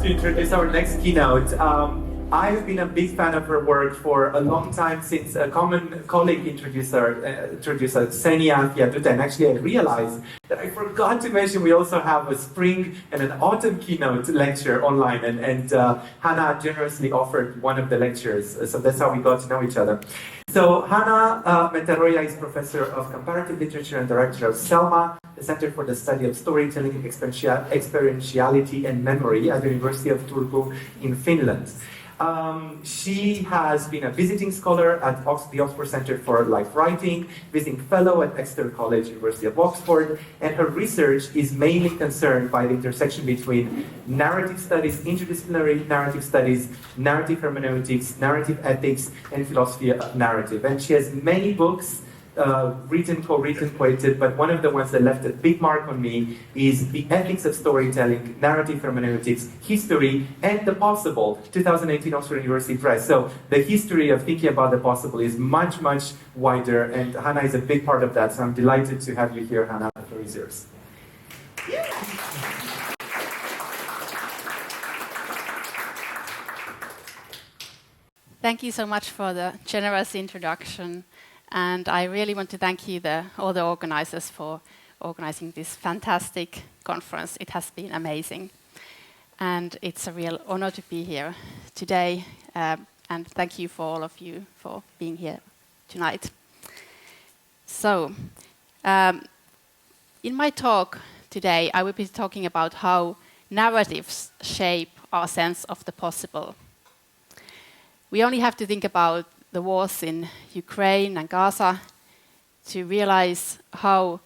to introduce our next keynote. I've been a big fan of her work for a long time, since a common colleague introduced her, Xenia Fiaduta, and actually I realized that I forgot to mention we also have a spring and an autumn keynote lecture online, and Hanna generously offered one of the lectures, so that's how we got to know each other. So Hanna Meretoja is Professor of Comparative Literature and Director of SELMA, the Center for the Study of Storytelling, Experientiality and Memory at the University of Turku in Finland. She has been a visiting scholar at the Oxford Center for Life Writing, visiting fellow at Exeter College, University of Oxford, and her research is mainly concerned by the intersection between narrative studies, interdisciplinary narrative studies, narrative hermeneutics, narrative ethics, and philosophy of narrative. And she has many books, written, co-written, quoted, but one of the ones that left a big mark on me is The Ethics of Storytelling, Narrative Hermeneutics, History, and the Possible, 2018 Oxford University Press. So the history of thinking about the possible is much, much wider, and Hanna is a big part of that, so I'm delighted to have you here, Hanna. The floor is yours. Thank you so much for the generous introduction. And I really want to thank you, all the organizers, for organizing this fantastic conference. It has been amazing. And it's a real honor to be here today. And thank you for all of you for being here tonight. So, in my talk today, I will be talking about how narratives shape our sense of the possible. We only have to think about the wars in Ukraine and Gaza to realize how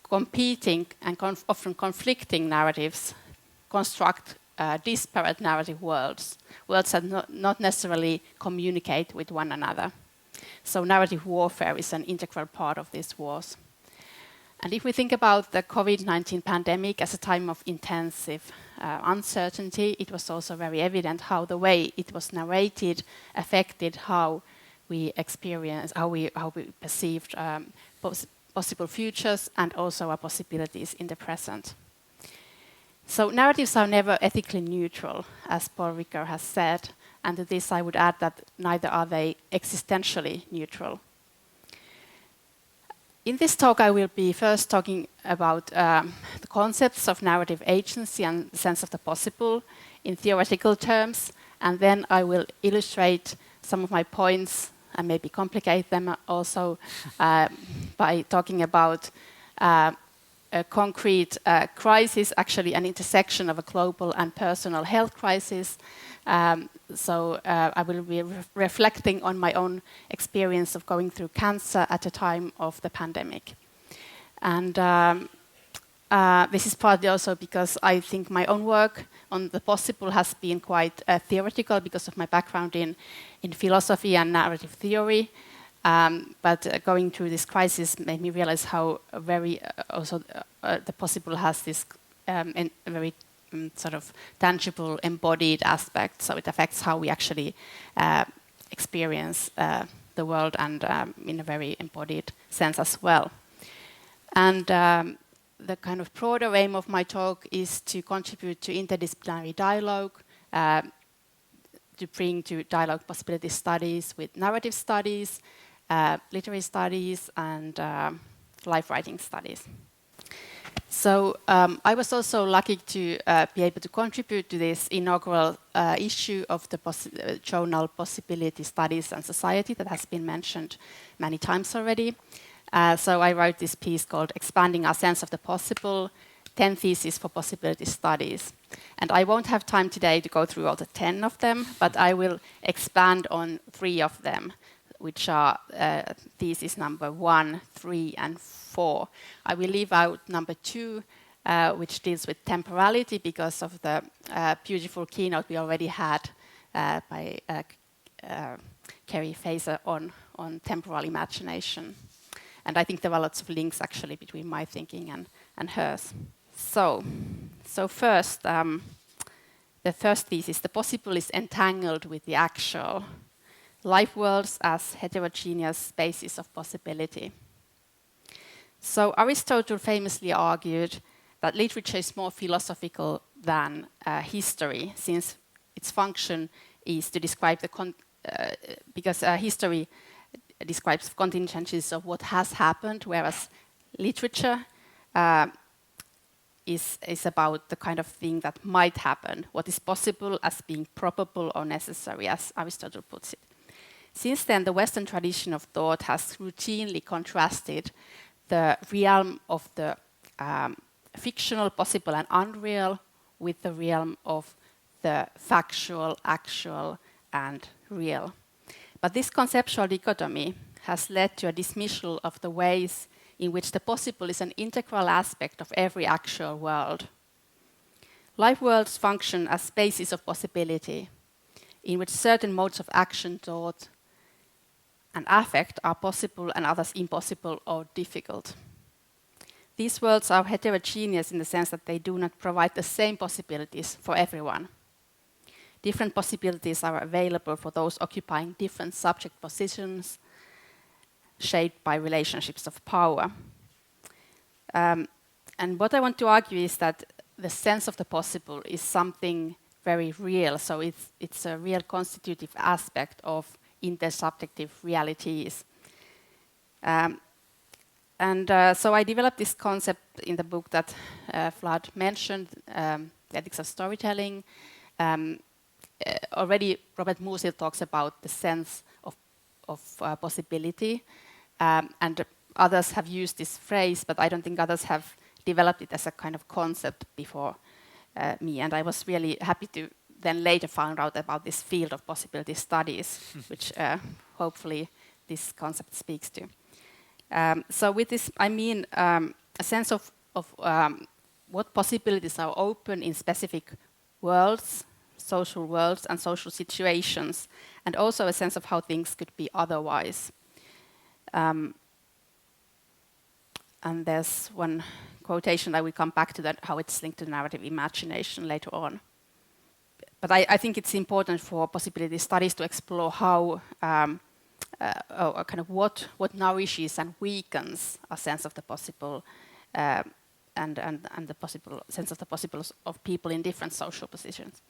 competing and often conflicting narratives construct disparate narrative worlds that not necessarily communicate with one another. So narrative warfare is an integral part of these wars. And if we think about the COVID-19 pandemic as a time of intensive uncertainty, it was also very evident how the way it was narrated affected how we experience, how we perceived possible futures and also our possibilities in the present. So narratives are never ethically neutral, as Paul Ricoeur has said, and to this I would add that neither are they existentially neutral. In this talk, I will be first talking about the concepts of narrative agency and sense of the possible in theoretical terms, and then I will illustrate some of my points and maybe complicate them also by talking about a concrete crisis, actually an intersection of a global and personal health crisis. So I will be reflecting on my own experience of going through cancer at the time of the pandemic. And this is partly also because I think my own work on the possible has been quite theoretical because of my background in philosophy and narrative theory. But going through this crisis made me realize how very also the possible has this very sort of tangible, embodied aspect. So it affects how we actually experience the world and in a very embodied sense as well. And the kind of broader aim of my talk is to contribute to interdisciplinary dialogue, to bring to dialogue possibility studies with narrative studies, literary studies, and life writing studies. So I was also lucky to be able to contribute to this inaugural issue of the journal Possibility Studies and Society that has been mentioned many times already. So I wrote this piece called Expanding Our Sense of the Possible, 10 Theses for Possibility Studies. And I won't have time today to go through all the 10 of them, but I will expand on 3 of them, which are thesis number 1, 3, and 4. I will leave out number 2, which deals with temporality because of the beautiful keynote we already had by Kerry Fazer on temporal imagination. And I think there are lots of links actually between my thinking and hers. So first, the first thesis, the possible is entangled with the actual. Life worlds as heterogeneous spaces of possibility. So Aristotle famously argued that literature is more philosophical than history, since its function is to describe because history describes contingencies of what has happened, whereas literature is about the kind of thing that might happen, what is possible as being probable or necessary, as Aristotle puts it. Since then, the Western tradition of thought has routinely contrasted the realm of the fictional, possible, and unreal with the realm of the factual, actual, and real. But this conceptual dichotomy has led to a dismissal of the ways in which the possible is an integral aspect of every actual world. Life worlds function as spaces of possibility, in which certain modes of action, thought, and affect are possible and others impossible or difficult. These worlds are heterogeneous in the sense that they do not provide the same possibilities for everyone. Different possibilities are available for those occupying different subject positions, shaped by relationships of power. And what I want to argue is that the sense of the possible is something very real, so it's a real constitutive aspect of intersubjective realities. So I developed this concept in the book that Vlad mentioned, The Ethics of Storytelling. Already Robert Musil talks about the sense of possibility, and others have used this phrase, but I don't think others have developed it as a kind of concept before me, and I was really happy to then later find out about this field of possibility studies, which hopefully this concept speaks to. So with this, I mean a sense of what possibilities are open in specific worlds, social worlds and social situations, and also a sense of how things could be otherwise. And there's one quotation that we come back to, that how it's linked to narrative imagination later on. But I think it's important for possibility studies to explore how kind of what nourishes and weakens a sense of the possible, and the possible sense of the possibles of people in different social positions.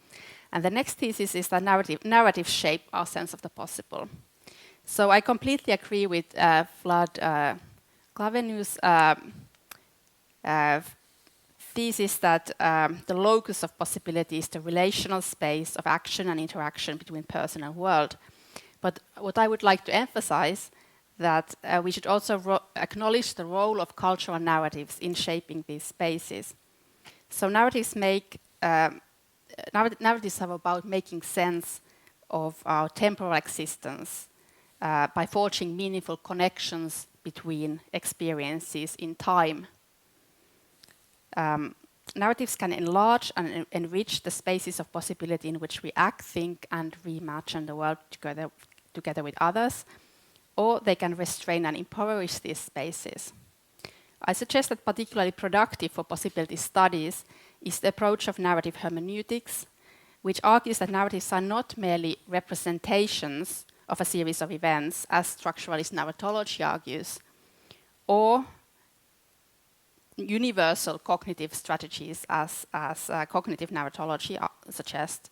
And the next thesis is that narrative shape our sense of the possible. So I completely agree with Vlad Klavenu's thesis that the locus of possibility is the relational space of action and interaction between person and world. But what I would like to emphasize that we should also acknowledge the role of cultural narratives in shaping these spaces. So narratives are about making sense of our temporal existence by forging meaningful connections between experiences in time. Narratives can enlarge and enrich the spaces of possibility in which we act, think, and reimagine the world together with others, or they can restrain and impoverish these spaces. I suggest that particularly productive for possibility studies is the approach of narrative hermeneutics, which argues that narratives are not merely representations of a series of events, as structuralist narratology argues, or universal cognitive strategies, as cognitive narratology suggests,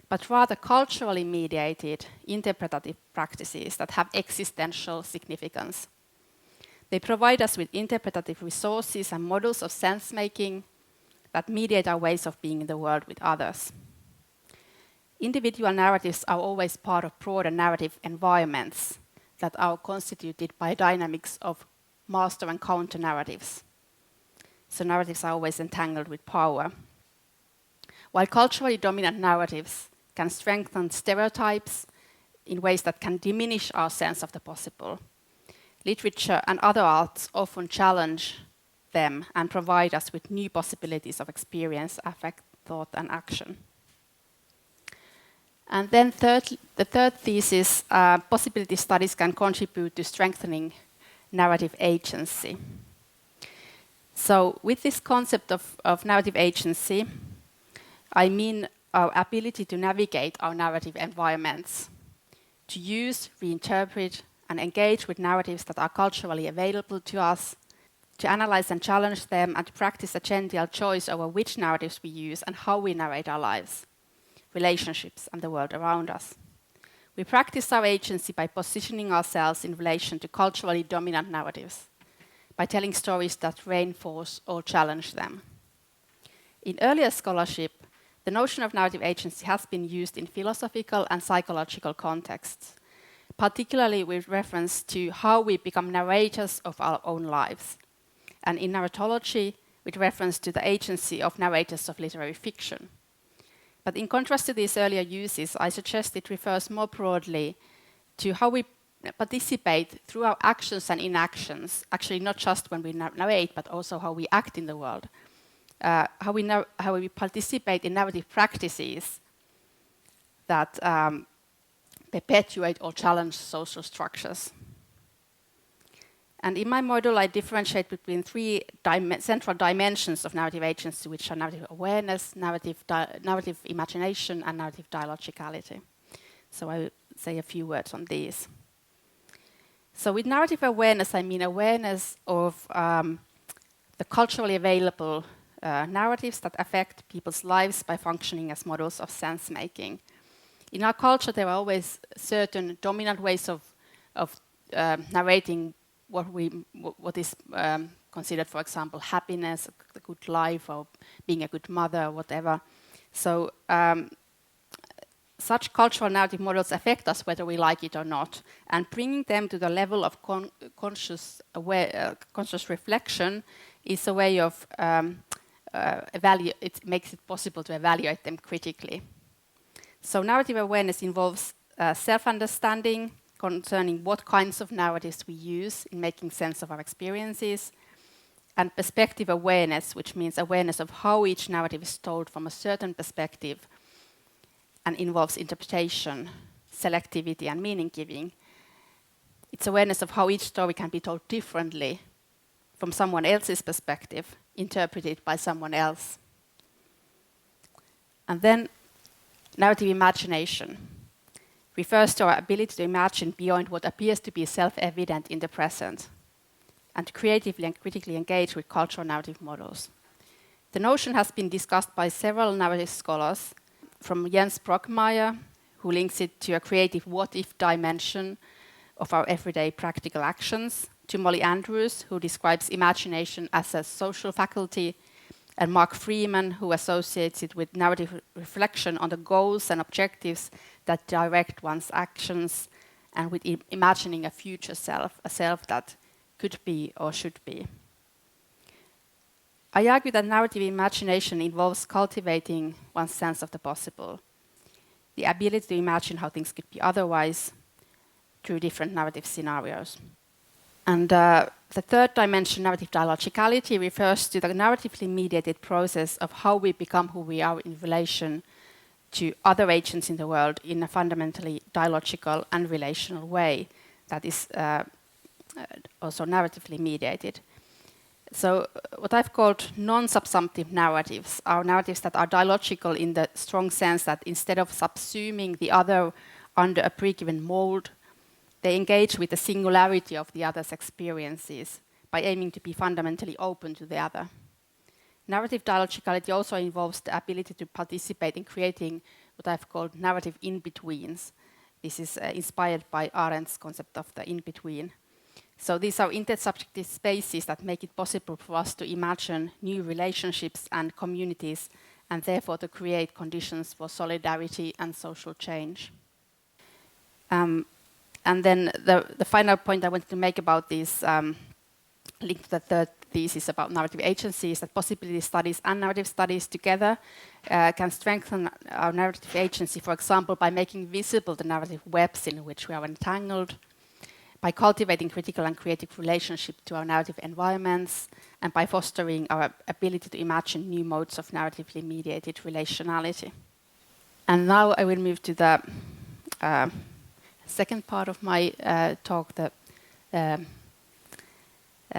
but rather culturally mediated interpretative practices that have existential significance. They provide us with interpretative resources and models of sense-making that mediate our ways of being in the world with others. Individual narratives are always part of broader narrative environments that are constituted by dynamics of master and counter narratives. So narratives are always entangled with power. While culturally dominant narratives can strengthen stereotypes in ways that can diminish our sense of the possible, literature and other arts often challenge them and provide us with new possibilities of experience, affect, thought, and action. And then the third thesis, possibility studies can contribute to strengthening narrative agency. So with this concept of narrative agency, I mean our ability to navigate our narrative environments, to use, reinterpret, and engage with narratives that are culturally available to us, to analyze and challenge them, and to practice a genteel choice over which narratives we use and how we narrate our lives, relationships, and the world around us. We practice our agency by positioning ourselves in relation to culturally dominant narratives, by telling stories that reinforce or challenge them. In earlier scholarship, the notion of narrative agency has been used in philosophical and psychological contexts, particularly with reference to how we become narrators of our own lives, and in narratology, with reference to the agency of narrators of literary fiction. But in contrast to these earlier uses, I suggest it refers more broadly to how we participate through our actions and inactions, actually not just when we narrate, but also how we act in the world, how we participate in narrative practices that perpetuate or challenge social structures. And in my model, I differentiate between three central dimensions of narrative agency, which are narrative awareness, narrative imagination, and narrative dialogicality. So I will say a few words on these. So with narrative awareness, I mean awareness of the culturally available narratives that affect people's lives by functioning as models of sense-making. In our culture, there are always certain dominant ways of narrating what is considered, for example, happiness, a good life, or being a good mother, or whatever. So such cultural narrative models affect us whether we like it or not, and bringing them to the level of conscious reflection is a way of it makes it possible to evaluate them critically. So narrative awareness involves self-understanding concerning what kinds of narratives we use in making sense of our experiences, and perspective awareness, which means awareness of how each narrative is told from a certain perspective and involves interpretation, selectivity, and meaning-giving. It's awareness of how each story can be told differently from someone else's perspective, interpreted by someone else. And then narrative imagination refers to our ability to imagine beyond what appears to be self-evident in the present, and to creatively and critically engage with cultural narrative models. The notion has been discussed by several narrative scholars, from Jens Brockmeyer, who links it to a creative what-if dimension of our everyday practical actions, to Molly Andrews, who describes imagination as a social faculty, and Mark Freeman, who associates it with narrative reflection on the goals and objectives that direct one's actions, and with imagining a future self, a self that could be or should be. I argue that narrative imagination involves cultivating one's sense of the possible, the ability to imagine how things could be otherwise through different narrative scenarios. And the third dimension, narrative dialogicality, refers to the narratively mediated process of how we become who we are in relation to other agents in the world in a fundamentally dialogical and relational way that is also narratively mediated. So what I've called non-subsumptive narratives are narratives that are dialogical in the strong sense that instead of subsuming the other under a pre-given mold, they engage with the singularity of the other's experiences by aiming to be fundamentally open to the other. Narrative dialogicality also involves the ability to participate in creating what I've called narrative in-betweens. This is inspired by Arendt's concept of the in-between. So these are intersubjective spaces that make it possible for us to imagine new relationships and communities, and therefore to create conditions for solidarity and social change. And then the final point I wanted to make about this, linked to the third thesis about narrative agency, is that possibility studies and narrative studies together can strengthen our narrative agency, for example, by making visible the narrative webs in which we are entangled, by cultivating critical and creative relationship to our narrative environments, and by fostering our ability to imagine new modes of narratively mediated relationality. And now I will move to the second part of my talk, the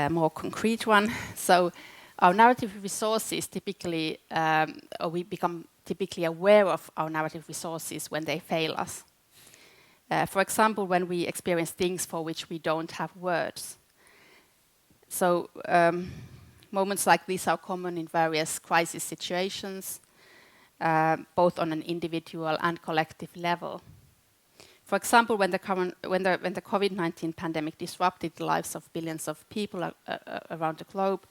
more concrete one. So our narrative resources typically, or we become typically aware of our narrative resources when they fail us. For example, when we experience things for which we don't have words. So moments like these are common in various crisis situations, both on an individual and collective level. For example, when the COVID-19 pandemic disrupted the lives of billions of people around the globe,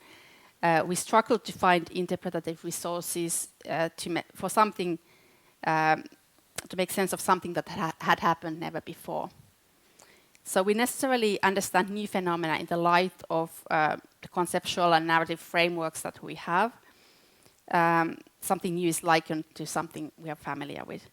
we struggled to find interpretative resources for something to make sense of something that had happened never before. So we necessarily understand new phenomena in the light of the conceptual and narrative frameworks that we have. Something new is likened to something we are familiar with.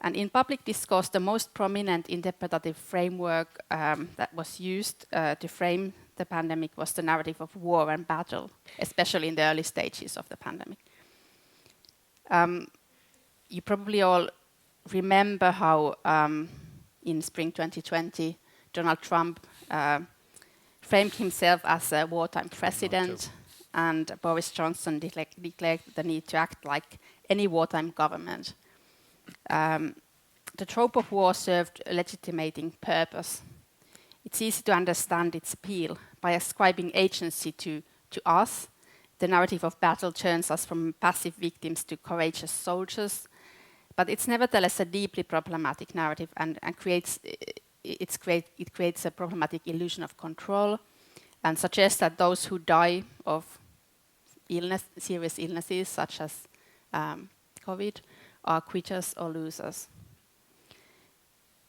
And in public discourse, the most prominent interpretative framework that was used to frame the pandemic was the narrative of war and battle, especially in the early stages of the pandemic. You probably all remember how in spring 2020, Donald Trump framed himself as a wartime president, and Boris Johnson declared the need to act like any wartime government. The trope of war served a legitimating purpose. It's easy to understand its appeal. By ascribing agency to us, the narrative of battle turns us from passive victims to courageous soldiers. But it's nevertheless a deeply problematic narrative, and it creates a problematic illusion of control, and suggests that those who die of serious illnesses such as COVID are quitters or losers.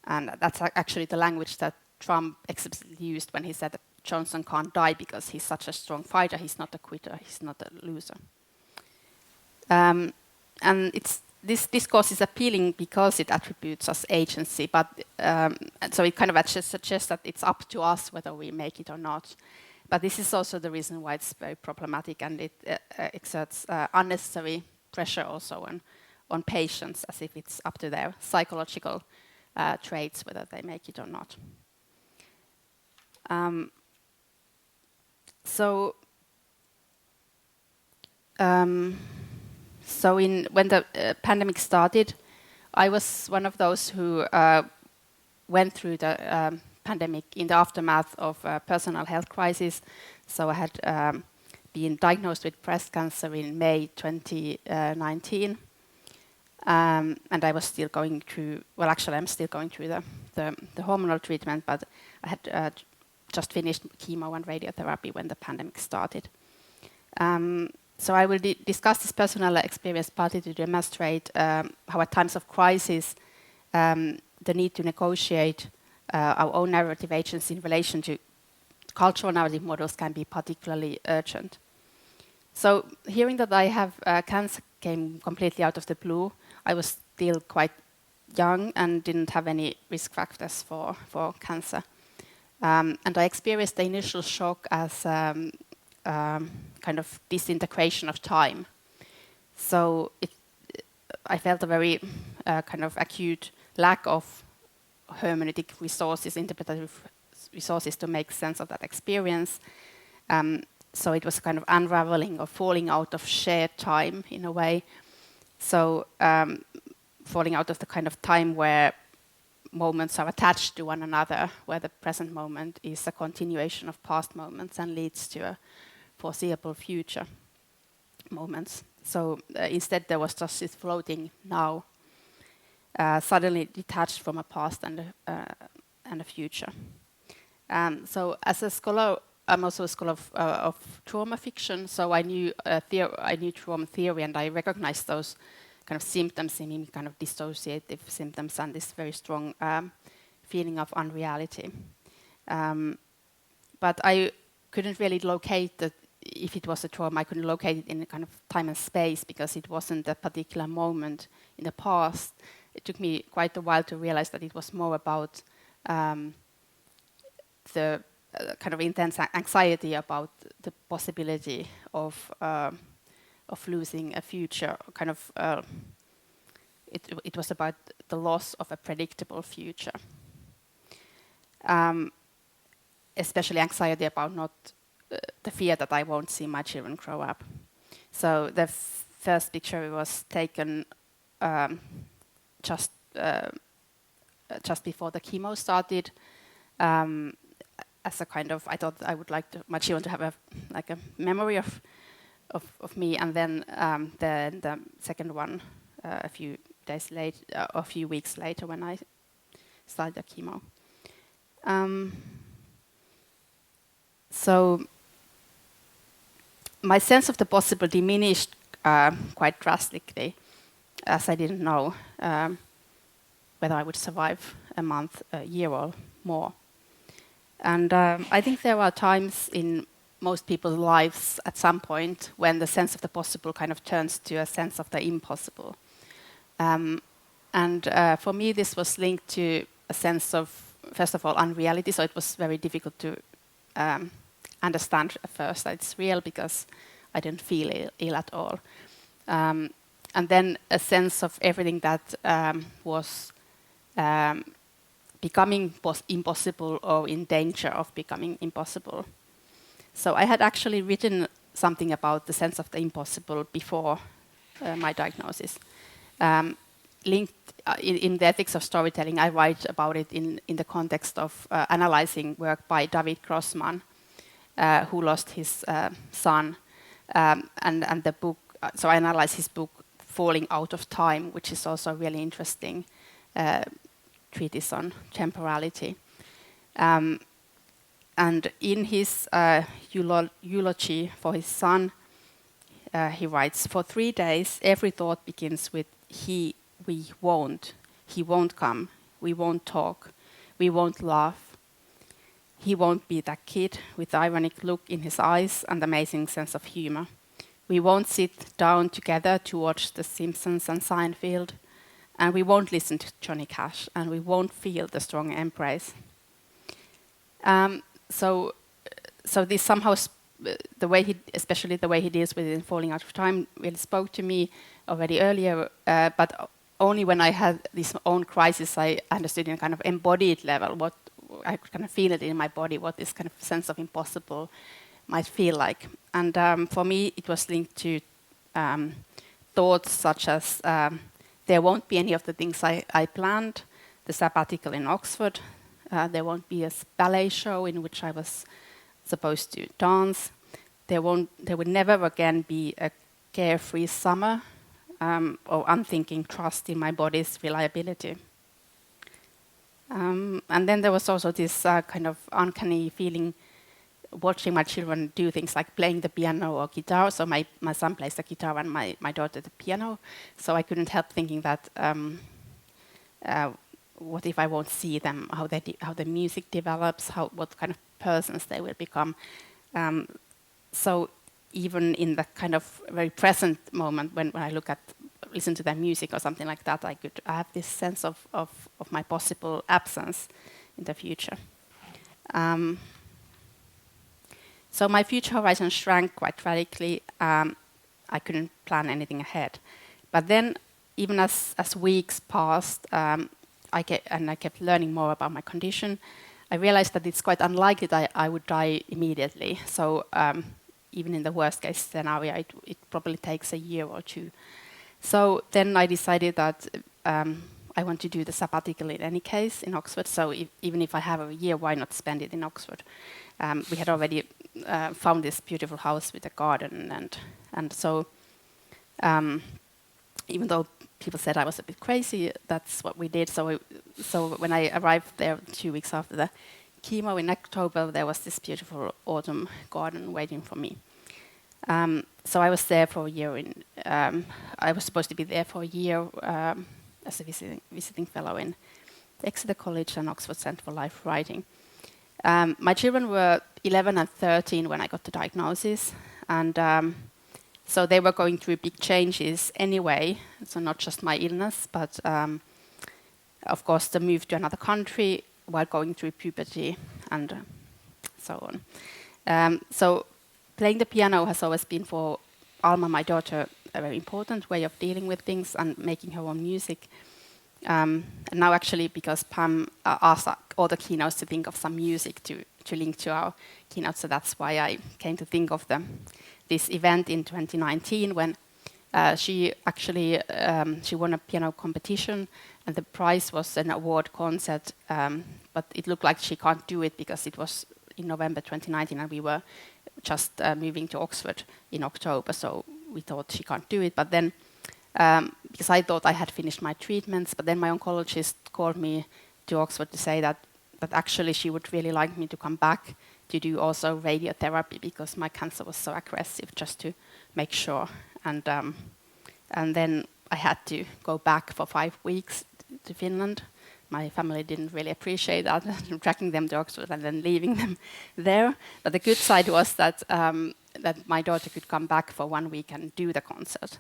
And that's actually the language that Trump explicitly used when he said that Johnson can't die because he's such a strong fighter. He's not a quitter. He's not a loser. And this discourse is appealing because it attributes us agency, but so it kind of suggests that it's up to us whether we make it or not. But this is also the reason why it's very problematic, and it exerts unnecessary pressure also on patients, as if it's up to their psychological traits whether they make it or not. So when the pandemic started, I was one of those who went through the pandemic in the aftermath of a personal health crisis. So I had been diagnosed with breast cancer in May 2019. And I was still going through, well, actually I'm still going through the hormonal treatment, but I had just finished chemo and radiotherapy when the pandemic started. So I will discuss this personal experience partly to demonstrate how at times of crisis, the need to negotiate our own narrative agency in relation to cultural narrative models can be particularly urgent. So hearing that I have cancer came completely out of the blue. I was still quite young and didn't have any risk factors for cancer. And I experienced the initial shock as kind of disintegration of time. So I felt a very kind of acute lack of hermeneutic resources, interpretative resources to make sense of that experience. So it was a kind of unraveling or falling out of shared time in a way. So falling out of the kind of time where moments are attached to one another, where the present moment is a continuation of past moments and leads to a foreseeable future moments. So instead there was just this floating now, suddenly detached from a past and a future. So as a scholar, I'm also a scholar of trauma fiction, so I knew trauma theory, and I recognized those kind of symptoms in kind of dissociative symptoms and this very strong feeling of unreality. But I couldn't really locate that. If it was a trauma, I couldn't locate it in a kind of time and space because it wasn't a particular moment in the past. It took me quite a while to realize that it was more about the kind of intense anxiety about the possibility of losing a future. Kind of, it was about the loss of a predictable future. Especially anxiety about not the fear that I won't see my children grow up. So the first picture was taken just before the chemo started. as a kind of, I thought I would like my children to have a memory of me, and then the second one a few days later, a few weeks later, when I started the chemo. So my sense of the possible diminished quite drastically, as I didn't know whether I would survive a month, a year, or more. And I think there are times in most people's lives at some point when the sense of the possible kind of turns to a sense of the impossible. And for me, this was linked to a sense of, first of all, unreality. So it was very difficult to understand at first that it's real, because I didn't feel ill at all. And then a sense of everything that was becoming impossible, or in danger of becoming impossible. So I had actually written something about the sense of the impossible before my diagnosis. Linked in the ethics of storytelling, I write about it in the context of analyzing work by David Grossman, who lost his son, and the book. So I analyze his book Falling Out of Time, which is also a really interesting treatise on temporality. And in his eulogy for his son, he writes, "For 3 days, every thought begins with we won't. He won't come. We won't talk. We won't laugh. He won't be that kid with the ironic look in his eyes and amazing sense of humor. We won't sit down together to watch The Simpsons and Seinfeld. And we won't listen to Johnny Cash. And we won't feel the strong embrace." So this somehow, the way especially the way he deals with it in Falling Out of Time, really spoke to me already earlier, but only when I had this own crisis, I understood in a kind of embodied level what I could kind of feel it in my body, what this kind of sense of impossible might feel like. And for me, it was linked to thoughts such as there won't be any of the things I planned, the sabbatical in Oxford, there won't be a ballet show in which I was supposed to dance, there would never again be a carefree summer, or unthinking trust in my body's reliability. And then there was also this kind of uncanny feeling watching my children do things like playing the piano or guitar. So my son plays the guitar and my daughter the piano. So I couldn't help thinking that what if I won't see them, how the music develops, what kind of persons they will become. So even in the kind of very present moment when I listen to their music or something like that, I have this sense of my possible absence in the future. So my future horizon shrank quite radically. I couldn't plan anything ahead. But then, even as weeks passed, I kept learning more about my condition, I realized that it's quite unlikely that I would die immediately. So even in the worst case scenario, it probably takes a year or two. So then I decided that I want to do the sabbatical in any case in Oxford. So even if I have a year, why not spend it in Oxford? We had already found this beautiful house with a garden, and so even though people said I was a bit crazy, that's what we did. So when I arrived there 2 weeks after the chemo in October, there was this beautiful autumn garden waiting for me. So I was there for a year. I was supposed to be there for a year as a visiting fellow in Exeter College and Oxford Centre for Life Writing. My children were 11 and 13 when I got the diagnosis, and so they were going through big changes anyway, so not just my illness, but of course the move to another country while going through puberty and so on. So playing the piano has always been for Alma, my daughter, a very important way of dealing with things and making her own music. And now actually, because Pam asked all the keynotes to think of some music to link to our keynote, so that's why I came to think of this event in 2019 when she actually she won a piano competition, and the prize was an award concert, but it looked like she can't do it because it was in November 2019, and we were just moving to Oxford in October, so we thought she can't do it. But then, because I thought I had finished my treatments, but then my oncologist called me to Oxford to say that actually she would really like me to come back to do also radiotherapy because my cancer was so aggressive, just to make sure. And then I had to go back for 5 weeks to Finland. My family didn't really appreciate that, tracking them to Oxford and then leaving them there. But the good side was that that my daughter could come back for 1 week and do the concert.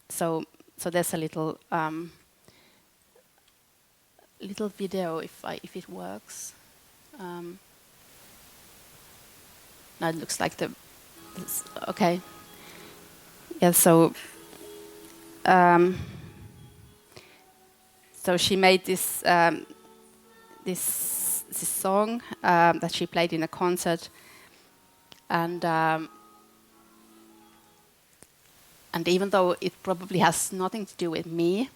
So there's a little video if it works. Now it looks like okay. Yeah. So she made this song that she played in a concert, and even though it probably has nothing to do with me,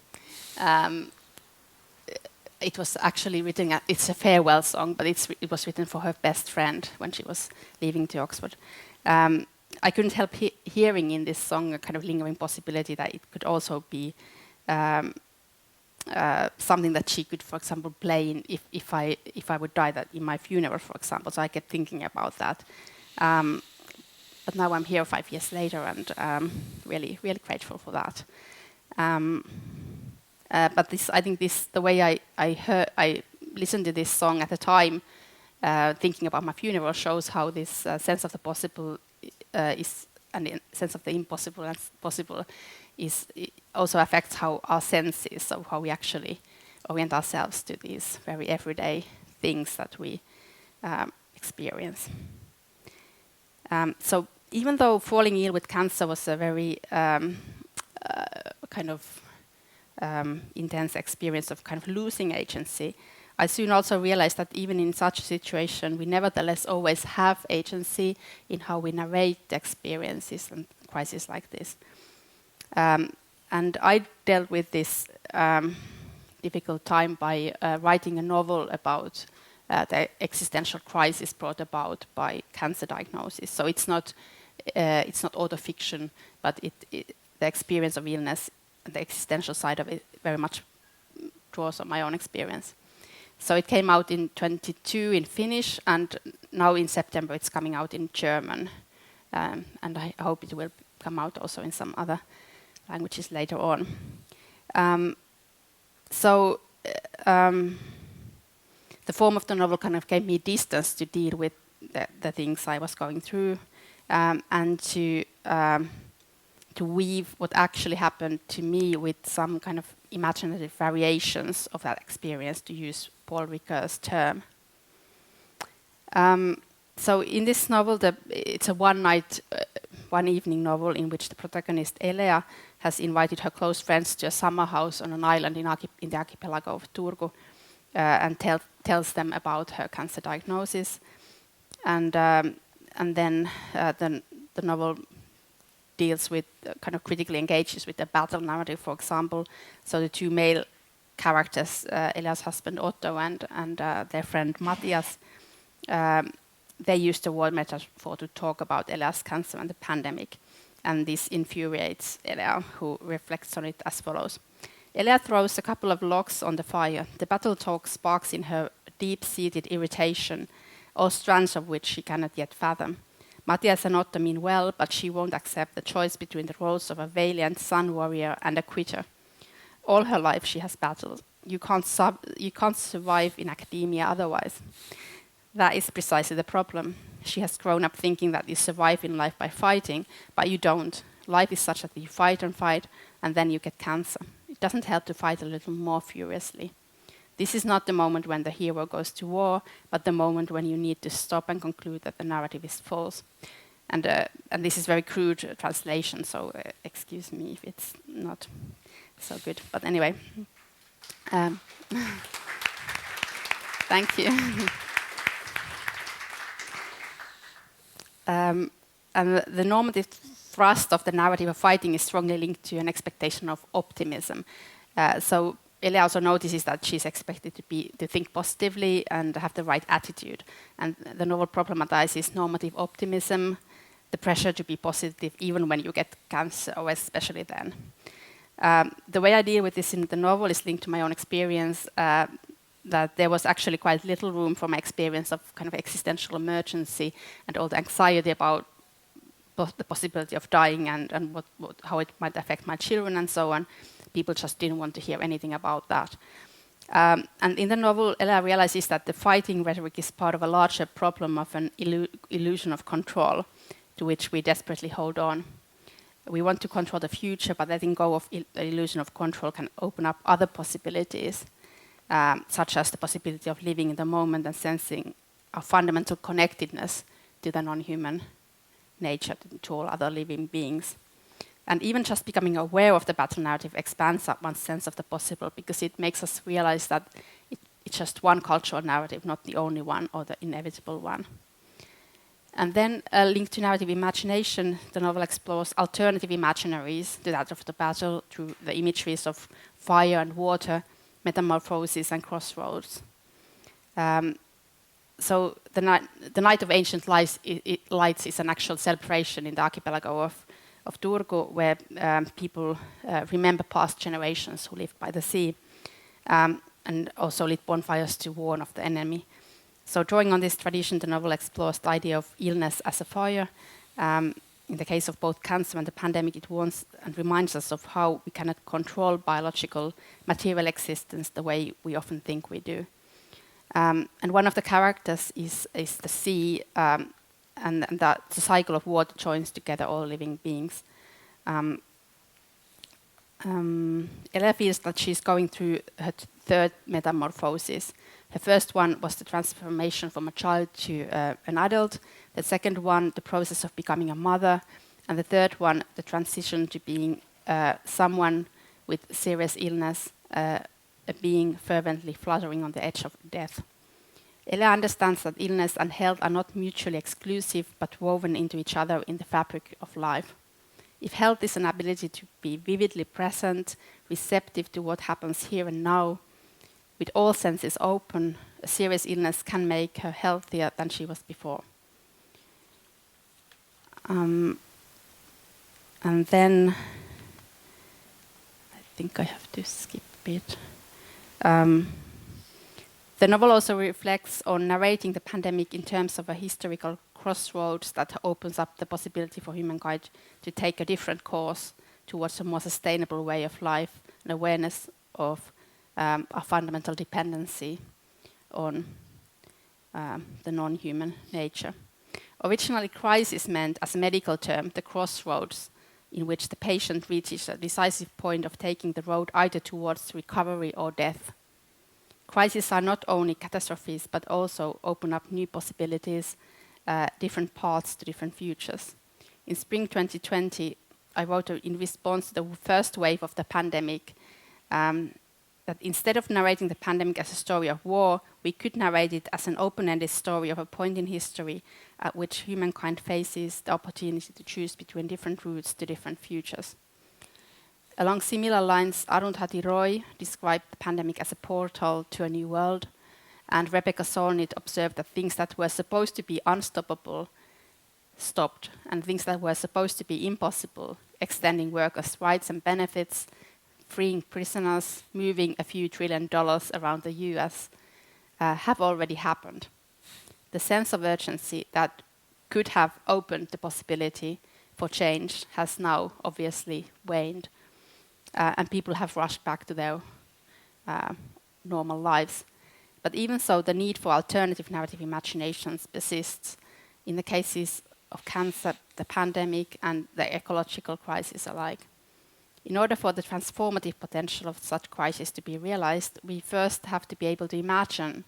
it was actually written. It's a farewell song, but it was written for her best friend when she was leaving to Oxford. I couldn't help hearing in this song a kind of lingering possibility that it could also be something that she could, for example, play in if I would die that in my funeral, for example. So I kept thinking about that. But now I'm here 5 years later, and really, really grateful for that. But I think the way I listened to this song at the time, thinking about my funeral, shows how this sense of the possible is, and the sense of the impossible and possible it also affects how our senses, so how we actually orient ourselves to these very everyday things that we experience. So even though falling ill with cancer was a very kind of intense experience of kind of losing agency, I soon also realized that even in such a situation, we nevertheless always have agency in how we narrate the experiences and crises like this. And I dealt with this difficult time by writing a novel about the existential crisis brought about by cancer diagnosis. So it's not autofiction, but the experience of illness and the existential side of it very much draws on my own experience. So it came out in 22 in Finnish, and now in September it's coming out in German. And I hope it will come out also in some other languages later on. The form of the novel kind of gave me distance to deal with the things I was going through, and to weave what actually happened to me with some kind of imaginative variations of that experience, to use Paul Ricoeur's term. So in this novel, it's a one evening novel in which the protagonist Elea has invited her close friends to a summer house on an island in the archipelago of Turku, and tells them about her cancer diagnosis. And then the novel deals with, kind of critically engages with the battle narrative, for example. So the two male characters, Elea's husband Otto and their friend Matthias, they used the word metaphor to talk about Elea's cancer and the pandemic. And this infuriates Elea, who reflects on it as follows. Elea throws a couple of logs on the fire. The battle talk sparks in her deep-seated irritation, all strands of which she cannot yet fathom. Matthias and Otto mean well, but she won't accept the choice between the roles of a valiant sun warrior and a quitter. All her life she has battled. You can't survive in academia otherwise. That is precisely the problem. She has grown up thinking that you survive in life by fighting, but you don't. Life is such that you fight, and then you get cancer. It doesn't help to fight a little more furiously. This is not the moment when the hero goes to war, but the moment when you need to stop and conclude that the narrative is false. And this is very crude translation, so excuse me if it's not so good. But anyway, thank you. And the normative thrust of the narrative of fighting is strongly linked to an expectation of optimism. So Elea also notices that she's expected to think positively and have the right attitude. And the novel problematizes normative optimism, the pressure to be positive even when you get cancer, or especially then. The way I deal with this in the novel is linked to my own experience, that there was actually quite little room for my experience of kind of existential emergency and all the anxiety about the possibility of dying and how it might affect my children and so on. People just didn't want to hear anything about that. And in the novel, Ella realizes that the fighting rhetoric is part of a larger problem of an illusion of control to which we desperately hold on. We want to control the future, but letting go of the illusion of control can open up other possibilities, such as the possibility of living in the moment and sensing a fundamental connectedness to the non-human nature, to all other living beings. And even just becoming aware of the battle narrative expands up one's sense of the possible, because it makes us realize that it's just one cultural narrative, not the only one or the inevitable one. And then, linked to narrative imagination, the novel explores alternative imaginaries to that of the battle through the imageries of fire and water, metamorphosis and crossroads. So the Night of Ancient Lights is an actual celebration in the archipelago of Turku, where people remember past generations who lived by the sea, and also lit bonfires to warn of the enemy. So drawing on this tradition, the novel explores the idea of illness as a fire. In the case of both cancer and the pandemic, it warns and reminds us of how we cannot control biological material existence the way we often think we do. And one of the characters is the sea, and that the cycle of water joins together all living beings. Ella feels that she's going through her third metamorphosis. Her first one was the transformation from a child to an adult. The second one, the process of becoming a mother. And the third one, the transition to being someone with serious illness, a being fervently fluttering on the edge of death. Ella understands that illness and health are not mutually exclusive, but woven into each other in the fabric of life. If health is an ability to be vividly present, receptive to what happens here and now, with all senses open, a serious illness can make her healthier than she was before. And then, I think I have to skip a bit. The novel also reflects on narrating the pandemic in terms of a historical crossroads that opens up the possibility for humankind to take a different course towards a more sustainable way of life, and awareness of a fundamental dependency on the non-human nature. Originally, crisis meant, as a medical term, the crossroads in which the patient reaches a decisive point of taking the road either towards recovery or death. Crises are not only catastrophes, but also open up new possibilities, different paths to different futures. In spring 2020, I wrote in response to the first wave of the pandemic that instead of narrating the pandemic as a story of war, we could narrate it as an open-ended story of a point in history at which humankind faces the opportunity to choose between different routes to different futures. Along similar lines, Arundhati Roy described the pandemic as a portal to a new world, and Rebecca Solnit observed that things that were supposed to be unstoppable stopped, and things that were supposed to be impossible, extending workers' rights and benefits, freeing prisoners, moving a few $1 trillion around the US, have already happened. The sense of urgency that could have opened the possibility for change has now obviously waned, and people have rushed back to their normal lives. But even so, the need for alternative narrative imaginations persists in the cases of cancer, the pandemic, and the ecological crisis alike. In order for the transformative potential of such crises to be realized, we first have to be able to imagine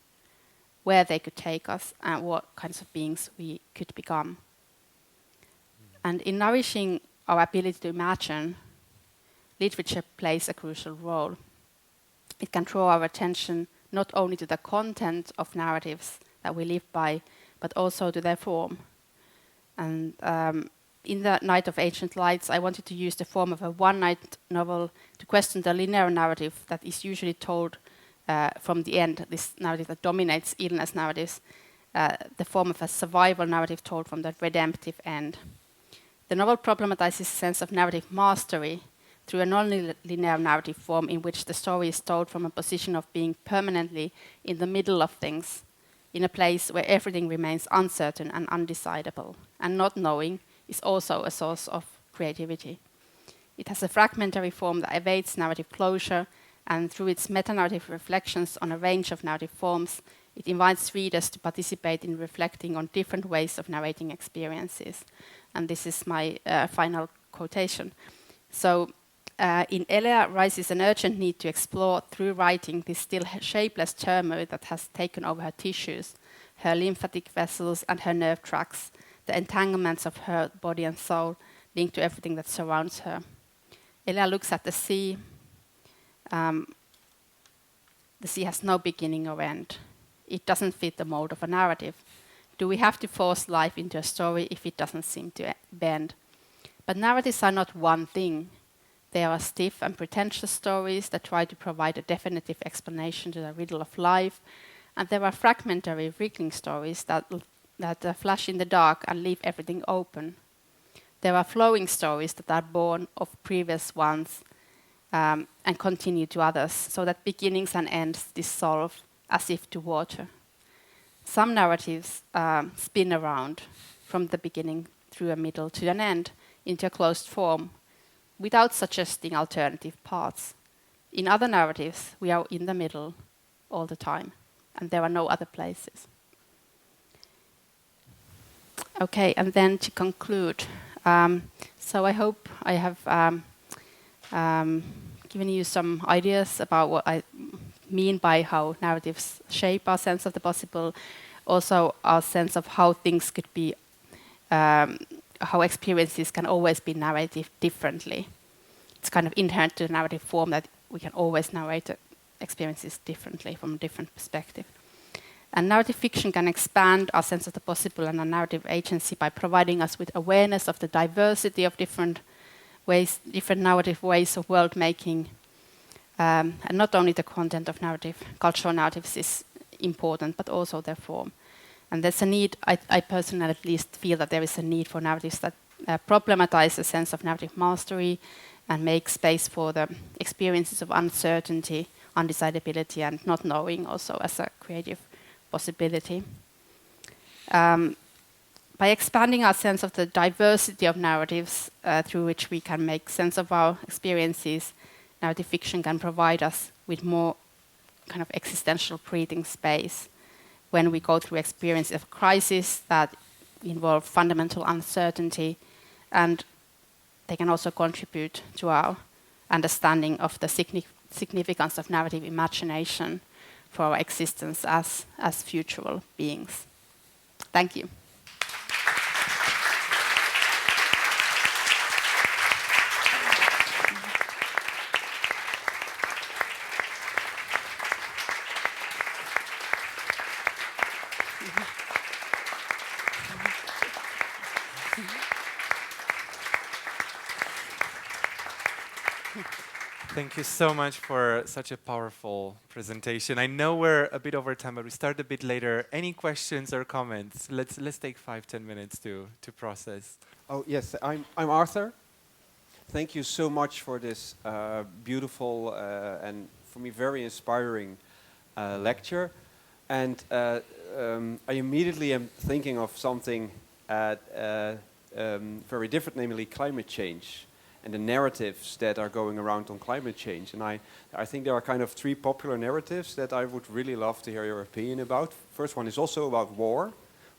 where they could take us and what kinds of beings we could become. And in nourishing our ability to imagine, literature plays a crucial role. It can draw our attention not only to the content of narratives that we live by, but also to their form. And in the Night of Ancient Lights, I wanted to use the form of a one-night novel to question the linear narrative that is usually told from the end, this narrative that dominates illness narratives, the form of a survival narrative told from the redemptive end. The novel problematizes a sense of narrative mastery through a non-linear narrative form in which the story is told from a position of being permanently in the middle of things, in a place where everything remains uncertain and undecidable, and not knowing is also a source of creativity. It has a fragmentary form that evades narrative closure, and through its meta-narrative reflections on a range of narrative forms, it invites readers to participate in reflecting on different ways of narrating experiences. And this is my final quotation. So, in Elea rises an urgent need to explore through writing this still shapeless turmoil that has taken over her tissues, her lymphatic vessels and her nerve tracts, the entanglements of her body and soul linked to everything that surrounds her. Elea looks at the sea. The sea has no beginning or end. It doesn't fit the mold of a narrative. Do we have to force life into a story if it doesn't seem to bend? But narratives are not one thing. They are stiff and pretentious stories that try to provide a definitive explanation to the riddle of life, and there are fragmentary, wriggling stories that flash in the dark and leave everything open. There are flowing stories that are born of previous ones and continue to others, so that beginnings and ends dissolve as if to water. Some narratives spin around from the beginning through a middle to an end into a closed form, without suggesting alternative paths. In other narratives, we are in the middle all the time, and there are no other places. Okay, and then to conclude, so I hope I have given you some ideas about what I mean by how narratives shape our sense of the possible, also our sense of how things could be, how experiences can always be narrated differently. It's kind of inherent to the narrative form that we can always narrate experiences differently from a different perspective. And narrative fiction can expand our sense of the possible and our narrative agency by providing us with awareness of the diversity of different ways, different narrative ways of world making. And not only the content of narrative, cultural narratives is important, but also their form. And there's a need, I personally at least feel that there is a need for narratives that problematize a sense of narrative mastery and make space for the experiences of uncertainty, undecidability, and not knowing also as a creative possibility. By expanding our sense of the diversity of narratives through which we can make sense of our experiences, narrative fiction can provide us with more kind of existential breathing space when we go through experiences of crisis that involve fundamental uncertainty, and they can also contribute to our understanding of the significance of narrative imagination for our existence as futural beings. Thank you. Thank you so much for such a powerful presentation. I know we're a bit over time, but we start a bit later. Any questions or comments? Let's take 5-10 minutes to process. Oh yes, I'm Arthur. Thank you so much for this beautiful and for me very inspiring lecture. And I immediately am thinking of something very different, namely climate change and the narratives that are going around on climate change. And I think there are kind of three popular narratives that I would really love to hear your opinion about. First one is also about war,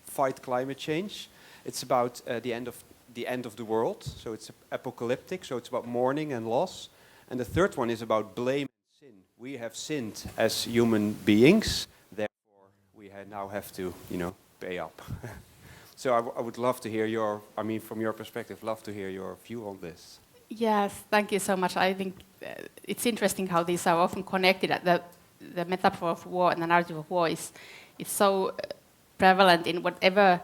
fight climate change. It's about the end of the world, so it's apocalyptic, so it's about mourning and loss. And the third one is about blame and sin. We have sinned as human beings, therefore we now have to, pay up. So I would love to hear from your perspective, love to hear your view on this. Yes, thank you so much. I think it's interesting how these are often connected. The metaphor of war and the narrative of war is so prevalent in whatever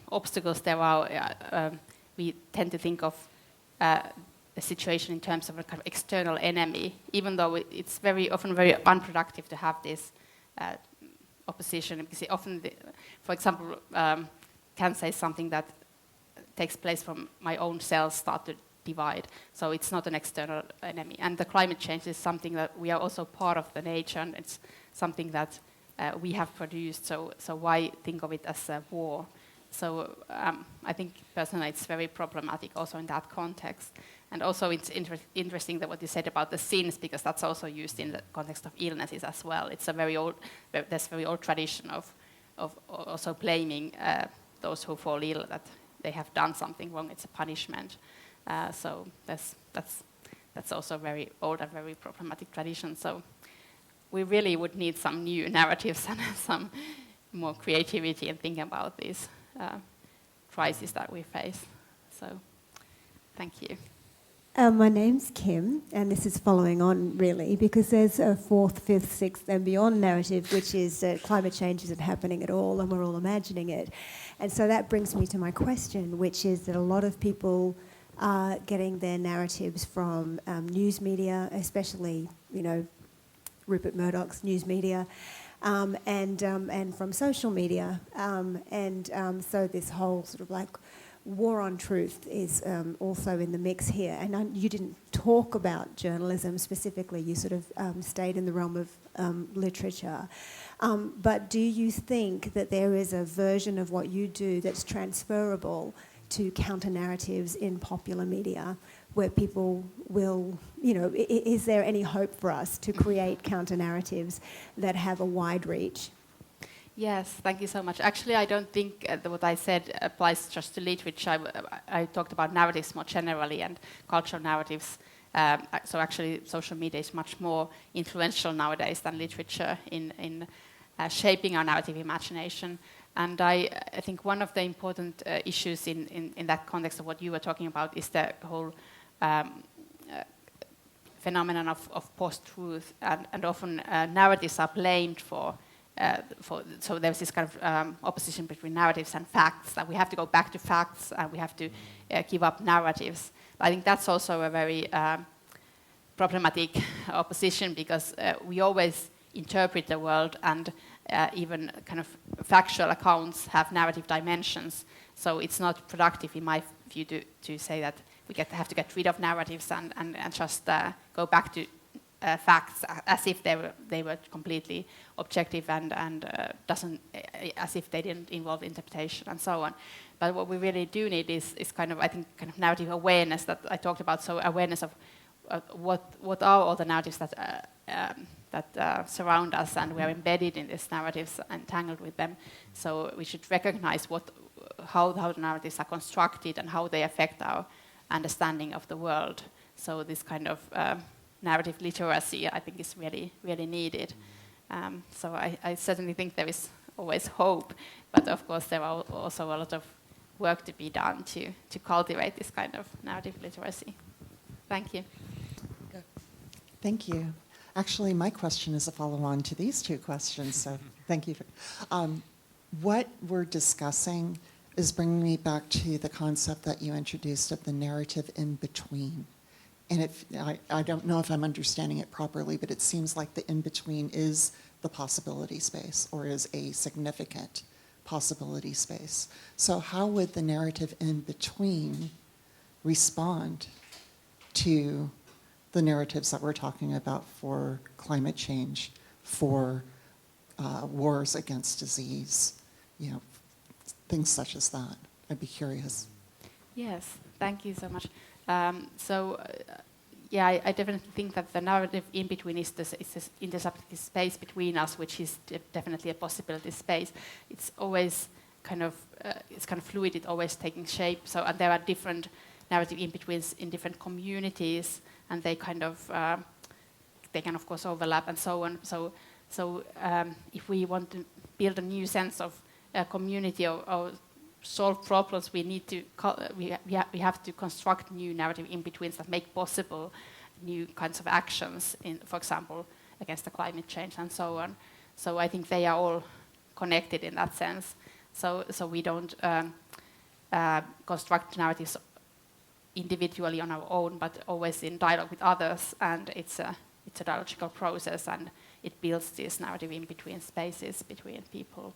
obstacles there are we tend to think of the situation in terms of a kind of external enemy, even though it's very often very unproductive to have this opposition, because it often, for example, can say something that takes place from my own cells start to divide. So it's not an external enemy. And the climate change is something that we are also part of the nature, and it's something that we have produced. So why think of it as a war? So I think personally it's very problematic also in that context. And also it's interesting that what you said about the sins, because that's also used in the context of illnesses as well. It's a very old, there's a very old tradition of also blaming those who fall ill, that they have done something wrong. It's a punishment. So that's also a very old and very problematic tradition. So we really would need some new narratives and some more creativity in thinking about these crises that we face. So thank you. My name's Kim, and this is following on really, because there's a fourth, fifth, sixth and beyond narrative, which is that climate change isn't happening at all and we're all imagining it. And so that brings me to my question, which is that a lot of people are getting their narratives from news media, especially, you know, Rupert Murdoch's news media, and from social media. So this whole sort of like war on truth is also in the mix here. And you didn't talk about journalism specifically, you sort of stayed in the realm of literature. But do you think that there is a version of what you do that's transferable to counter-narratives in popular media, where people will, you know, is there any hope for us to create counter-narratives that have a wide reach? Yes, thank you so much. Actually, I don't think what I said applies just to literature. I talked about narratives more generally and cultural narratives. So actually, social media is much more influential nowadays than literature in shaping our narrative imagination. And I think one of the important issues in that context of what you were talking about is the whole phenomenon of post-truth, and often narratives are blamed for. So there's this kind of opposition between narratives and facts, that we have to go back to facts and we have to give up narratives. But I think that's also a very problematic opposition, because we always interpret the world, and even kind of factual accounts have narrative dimensions. So it's not productive, in my view, to say that we have to get rid of narratives and just go back to facts as if they were completely objective and as if they didn't involve interpretation and so on. But what we really do need is kind of, I think, kind of narrative awareness that I talked about. So awareness of what are all the narratives that surround us, and we are embedded in these narratives, entangled with them. So we should recognize how the narratives are constructed and how they affect our understanding of the world. So this kind of narrative literacy, I think, is really, really needed. So I certainly think there is always hope, but of course there are also a lot of work to be done to cultivate this kind of narrative literacy. Thank you. Thank you. Actually, my question is a follow-on to these two questions, so thank you. What we're discussing is bringing me back to the concept that you introduced of the narrative in between. And I don't know if I'm understanding it properly, but it seems like the in-between is the possibility space, or is a significant possibility space. So how would the narrative in between respond to the narratives that we're talking about for climate change, for wars against disease, you know, things such as that? I'd be curious. Yes, thank you so much. Yeah, I definitely think that the narrative in between is this intersubjective space between us, which is definitely a possibility space. It's always kind of fluid. It's always taking shape. So, and there are different narrative in betweens in different communities, and they kind of they can of course overlap and so on. So if we want to build a new sense of community or solve problems, we need to we have to construct new narrative in betweens that make possible new kinds of actions, for example, against the climate change and so on. So I think they are all connected in that sense. So we don't construct narratives individually on our own, but always in dialogue with others, and it's a dialogical process, and it builds this narrative in between spaces between people.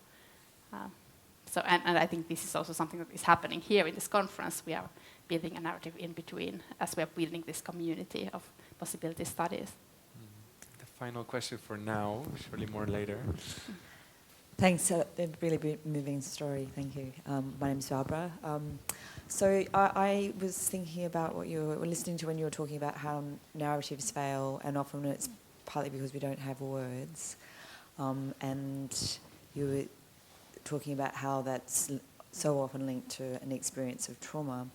And I think this is also something that is happening here in this conference. We are building a narrative in between as we are building this community of possibility studies. The final question for now, surely more later. Thanks, a really moving story, thank you. My name's Barbara. So I was thinking about what you were listening to when you were talking about how narratives fail, and often it's partly because we don't have words. And you were talking about how that's so often linked to an experience of trauma.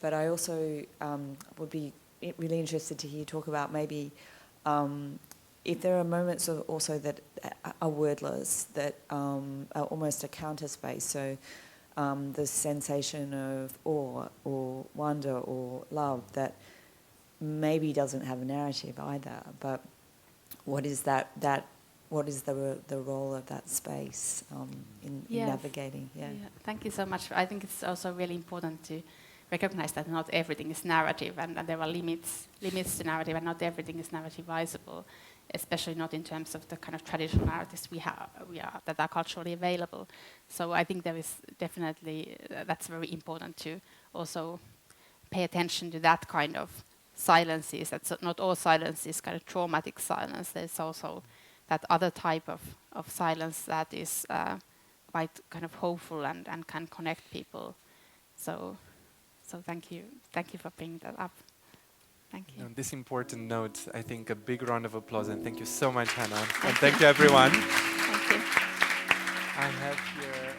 But I also would be really interested to hear you talk about maybe if there are moments also that are wordless, that are almost a counter space. So the sensation of awe or wonder or love that maybe doesn't have a narrative either. But what is what is the role of that space in navigating? Yeah. Thank you so much. I think it's also really important to recognize that not everything is narrative, and there are limits to narrative, and not everything is narrativizable, especially not in terms of the kind of traditional narratives we are that are culturally available. So I think there is definitely that's very important to also pay attention to that kind of silences. That's not all silence is kind of traumatic silence. There's also that other type of silence that is quite kind of hopeful and can connect people. So thank you for bringing that up. Thank you. On this important note, I think a big round of applause, and thank you so much, Hanna. And thank you, everyone. Thank you. I have here